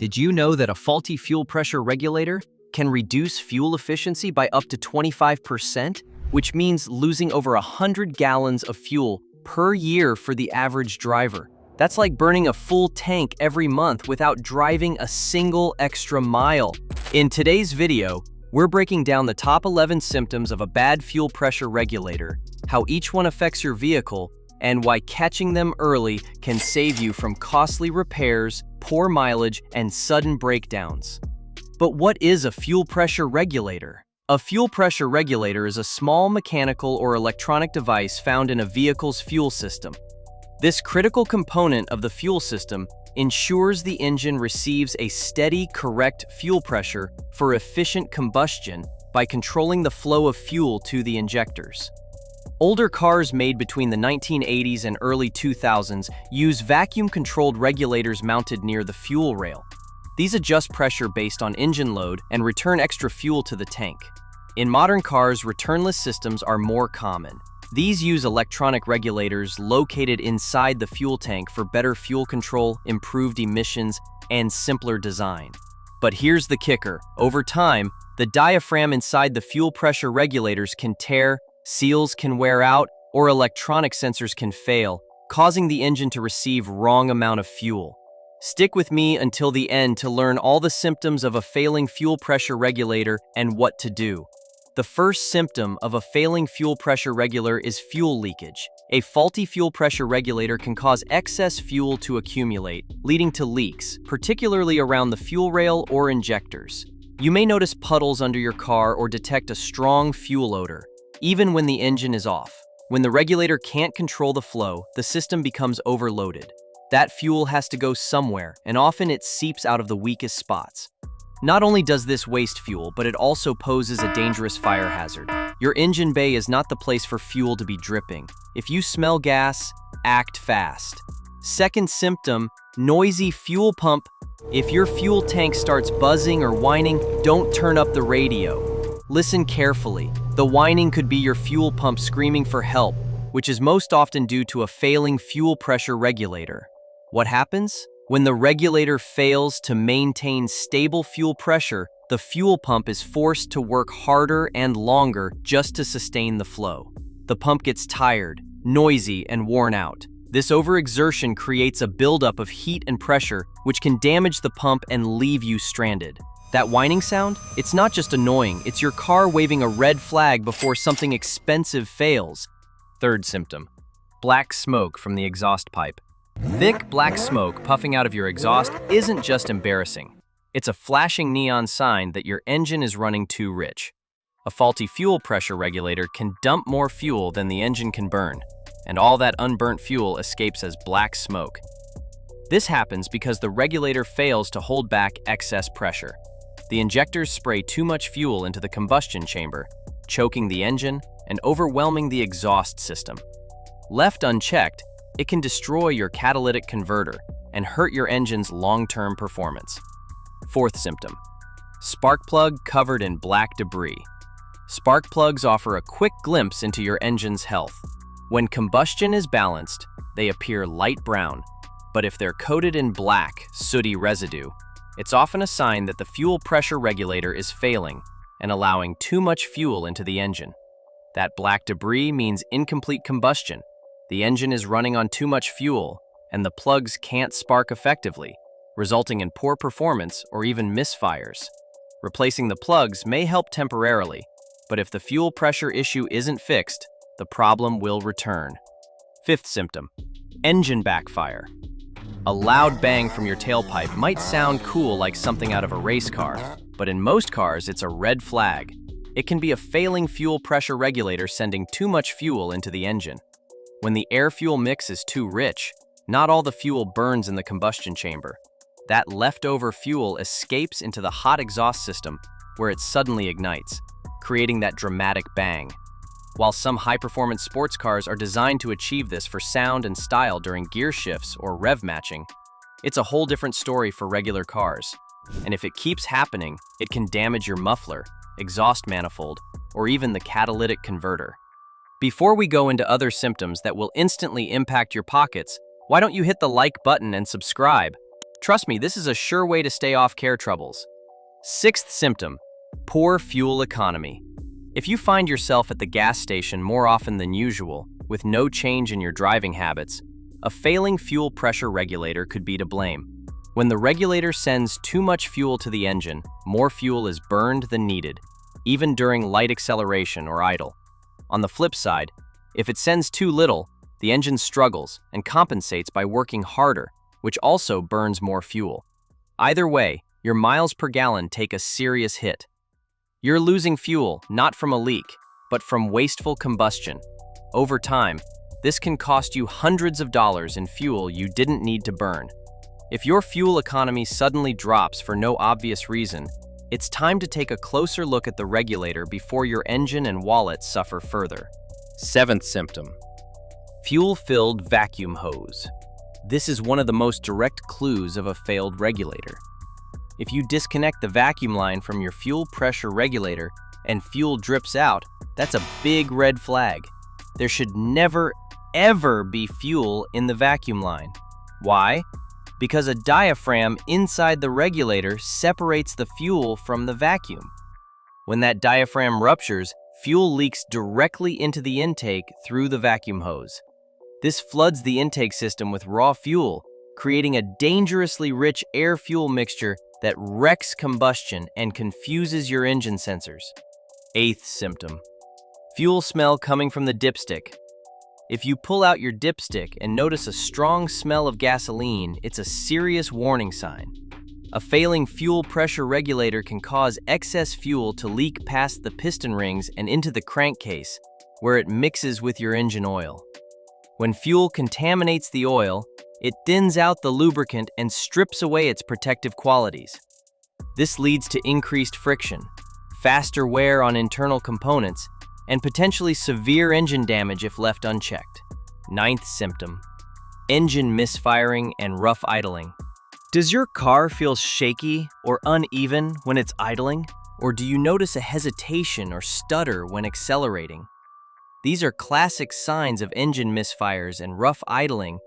Did you know that a faulty fuel pressure regulator can reduce fuel efficiency by up to 25%, which means losing over 100 gallons of fuel per year for the average driver? That's like burning a full tank every month without driving a single extra mile. In today's video, we're breaking down the top 11 symptoms of a bad fuel pressure regulator, how each one affects your vehicle, and why catching them early can save you from costly repairs, poor mileage, and sudden breakdowns. But what is a fuel pressure regulator? A fuel pressure regulator is a small mechanical or electronic device found in a vehicle's fuel system. This critical component of the fuel system ensures the engine receives a steady, correct fuel pressure for efficient combustion by controlling the flow of fuel to the injectors. Older cars made between the 1980s and early 2000s use vacuum-controlled regulators mounted near the fuel rail. These adjust pressure based on engine load and return extra fuel to the tank. In modern cars, returnless systems are more common. These use electronic regulators located inside the fuel tank for better fuel control, improved emissions, and simpler design. But here's the kicker. Over time, the diaphragm inside the fuel pressure regulators can tear, seals can wear out, or electronic sensors can fail, causing the engine to receive wrong amount of fuel. Stick with me until the end to learn all the symptoms of a failing fuel pressure regulator and what to do. The first symptom of a failing fuel pressure regulator is fuel leakage. A faulty fuel pressure regulator can cause excess fuel to accumulate, leading to leaks, particularly around the fuel rail or injectors. You may notice puddles under your car or detect a strong fuel odor, even when the engine is off. When the regulator can't control the flow, the system becomes overloaded. That fuel has to go somewhere, and often it seeps out of the weakest spots. Not only does this waste fuel, but it also poses a dangerous fire hazard. Your engine bay is not the place for fuel to be dripping. If you smell gas, act fast. Second symptom, noisy fuel pump. If your fuel tank starts buzzing or whining, don't turn up the radio. Listen carefully. The whining could be your fuel pump screaming for help, which is most often due to a failing fuel pressure regulator. What happens? When the regulator fails to maintain stable fuel pressure, the fuel pump is forced to work harder and longer just to sustain the flow. The pump gets tired, noisy, and worn out. This overexertion creates a buildup of heat and pressure, which can damage the pump and leave you stranded. That whining sound? It's not just annoying, it's your car waving a red flag before something expensive fails. Third symptom, black smoke from the exhaust pipe. Thick black smoke puffing out of your exhaust isn't just embarrassing. It's a flashing neon sign that your engine is running too rich. A faulty fuel pressure regulator can dump more fuel than the engine can burn, and all that unburnt fuel escapes as black smoke. This happens because the regulator fails to hold back excess pressure. The injectors spray too much fuel into the combustion chamber, choking the engine and overwhelming the exhaust system. Left unchecked, it can destroy your catalytic converter and hurt your engine's long-term performance. Fourth symptom, spark plug covered in black debris. Spark plugs offer a quick glimpse into your engine's health. When combustion is balanced, they appear light brown, but if they're coated in black, sooty residue, it's often a sign that the fuel pressure regulator is failing and allowing too much fuel into the engine. That black debris means incomplete combustion. The engine is running on too much fuel, and the plugs can't spark effectively, resulting in poor performance or even misfires. Replacing the plugs may help temporarily, but if the fuel pressure issue isn't fixed, the problem will return. Fifth symptom, engine backfire. A loud bang from your tailpipe might sound cool like something out of a race car, but in most cars it's a red flag. It can be a failing fuel pressure regulator sending too much fuel into the engine. When the air-fuel mix is too rich, not all the fuel burns in the combustion chamber. That leftover fuel escapes into the hot exhaust system, where it suddenly ignites, creating that dramatic bang. While some high-performance sports cars are designed to achieve this for sound and style during gear shifts or rev matching, it's a whole different story for regular cars. And if it keeps happening, it can damage your muffler, exhaust manifold, or even the catalytic converter. Before we go into other symptoms that will instantly impact your pockets, why don't you hit the like button and subscribe? Trust me, this is a sure way to stay off care troubles. Sixth symptom, poor fuel economy. If you find yourself at the gas station more often than usual, with no change in your driving habits, a failing fuel pressure regulator could be to blame. When the regulator sends too much fuel to the engine, more fuel is burned than needed, even during light acceleration or idle. On the flip side, if it sends too little, the engine struggles and compensates by working harder, which also burns more fuel. Either way, your miles per gallon take a serious hit. You're losing fuel not from a leak, but from wasteful combustion. Over time, this can cost you hundreds of dollars in fuel you didn't need to burn. If your fuel economy suddenly drops for no obvious reason, it's time to take a closer look at the regulator before your engine and wallet suffer further. Seventh symptom, fuel-filled vacuum hose. This is one of the most direct clues of a failed regulator. If you disconnect the vacuum line from your fuel pressure regulator and fuel drips out, that's a big red flag. There should never, ever be fuel in the vacuum line. Why? Because a diaphragm inside the regulator separates the fuel from the vacuum. When that diaphragm ruptures, fuel leaks directly into the intake through the vacuum hose. This floods the intake system with raw fuel, creating a dangerously rich air-fuel mixture that wrecks combustion and confuses your engine sensors. Eighth symptom, fuel smell coming from the dipstick. If you pull out your dipstick and notice a strong smell of gasoline, it's a serious warning sign. A failing fuel pressure regulator can cause excess fuel to leak past the piston rings and into the crankcase, where it mixes with your engine oil. When fuel contaminates the oil, it thins out the lubricant and strips away its protective qualities. This leads to increased friction, faster wear on internal components, and potentially severe engine damage if left unchecked. Ninth symptom, engine misfiring and rough idling. Does your car feel shaky or uneven when it's idling? Or do you notice a hesitation or stutter when accelerating? These are classic signs of engine misfires and rough idling,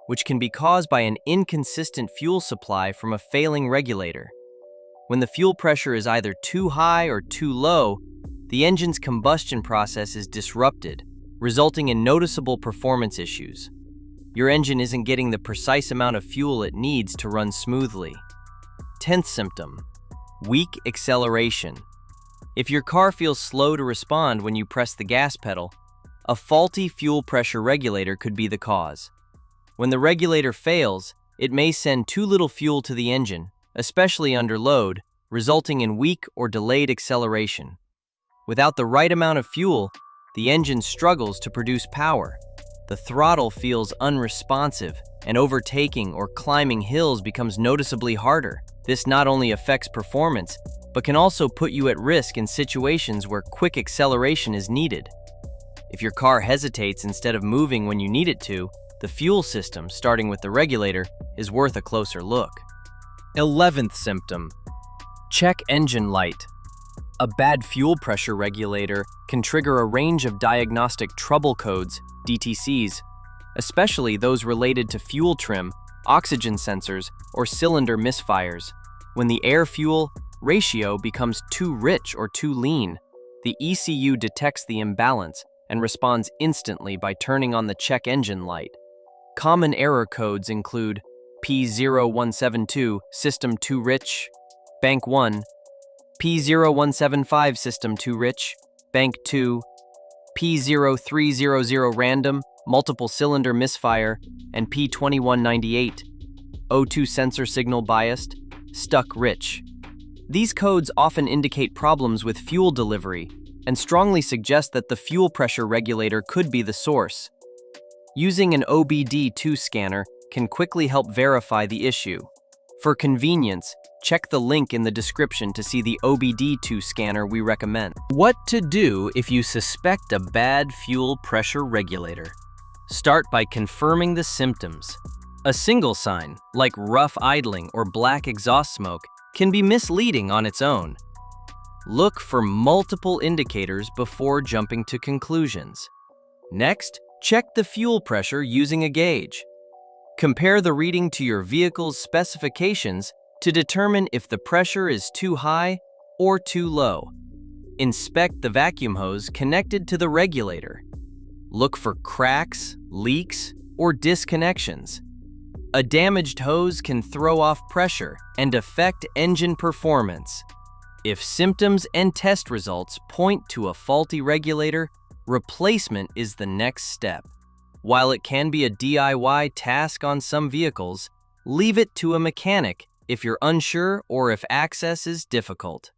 which can be caused by an inconsistent fuel supply from a failing regulator. When the fuel pressure is either too high or too low, the engine's combustion process is disrupted, resulting in noticeable performance issues. Your engine isn't getting the precise amount of fuel it needs to run smoothly. 10th symptom, weak acceleration. If your car feels slow to respond when you press the gas pedal, a faulty fuel pressure regulator could be the cause. When the regulator fails, it may send too little fuel to the engine, especially under load, resulting in weak or delayed acceleration. Without the right amount of fuel, the engine struggles to produce power. The throttle feels unresponsive, and overtaking or climbing hills becomes noticeably harder. This not only affects performance, but can also put you at risk in situations where quick acceleration is needed. If your car hesitates instead of moving when you need it to, the fuel system, starting with the regulator, is worth a closer look. 11th symptom, check engine light. A bad fuel pressure regulator can trigger a range of diagnostic trouble codes, DTCs, especially those related to fuel trim, oxygen sensors, or cylinder misfires. When the air-fuel ratio becomes too rich or too lean, the ECU detects the imbalance and responds instantly by turning on the check engine light. Common error codes include P0172, system too rich, bank 1, P0175, system too rich, bank 2, P0300, random, multiple cylinder misfire, and P2198, O2 sensor signal biased, stuck rich. These codes often indicate problems with fuel delivery and strongly suggest that the fuel pressure regulator could be the source. Using an OBD2 scanner can quickly help verify the issue. For convenience, check the link in the description to see the OBD2 scanner we recommend. What to do if you suspect a bad fuel pressure regulator? Start by confirming the symptoms. A single sign, like rough idling or black exhaust smoke, can be misleading on its own. Look for multiple indicators before jumping to conclusions. Next, check the fuel pressure using a gauge. Compare the reading to your vehicle's specifications to determine if the pressure is too high or too low. Inspect the vacuum hose connected to the regulator. Look for cracks, leaks, or disconnections. A damaged hose can throw off pressure and affect engine performance. If symptoms and test results point to a faulty regulator, replacement is the next step. While it can be a DIY task on some vehicles, leave it to a mechanic if you're unsure or if access is difficult.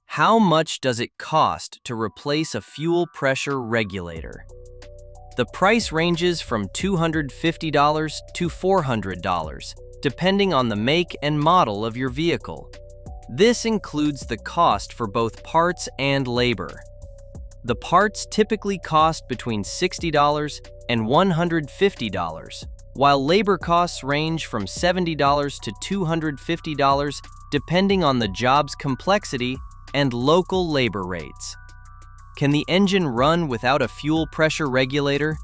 How much does it cost to replace a fuel pressure regulator? The price ranges from $250 to $400, depending on the make and model of your vehicle. This includes the cost for both parts and labor. The parts typically cost between $60 and $150, while labor costs range from $70 to $250 depending on the job's complexity and local labor rates. Can the engine run without a fuel pressure regulator?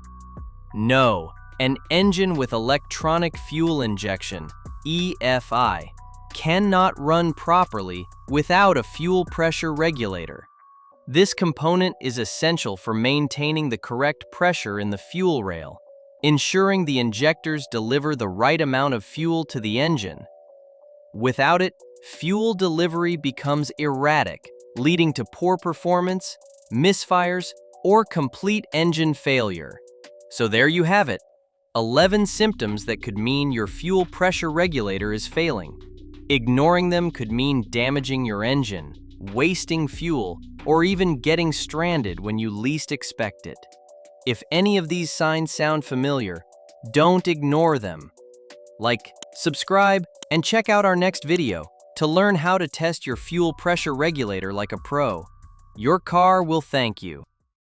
No, an engine with electronic fuel injection, EFI, cannot run properly without a fuel pressure regulator. This component is essential for maintaining the correct pressure in the fuel rail, ensuring the injectors deliver the right amount of fuel to the engine. Without it, fuel delivery becomes erratic, leading to poor performance, misfires, or complete engine failure. So there you have it, 11 symptoms that could mean your fuel pressure regulator is failing. Ignoring them could mean damaging your engine, wasting fuel, or even getting stranded when you least expect it. If any of these signs sound familiar, don't ignore them. Like, subscribe, and check out our next video to learn how to test your fuel pressure regulator like a pro. Your car will thank you.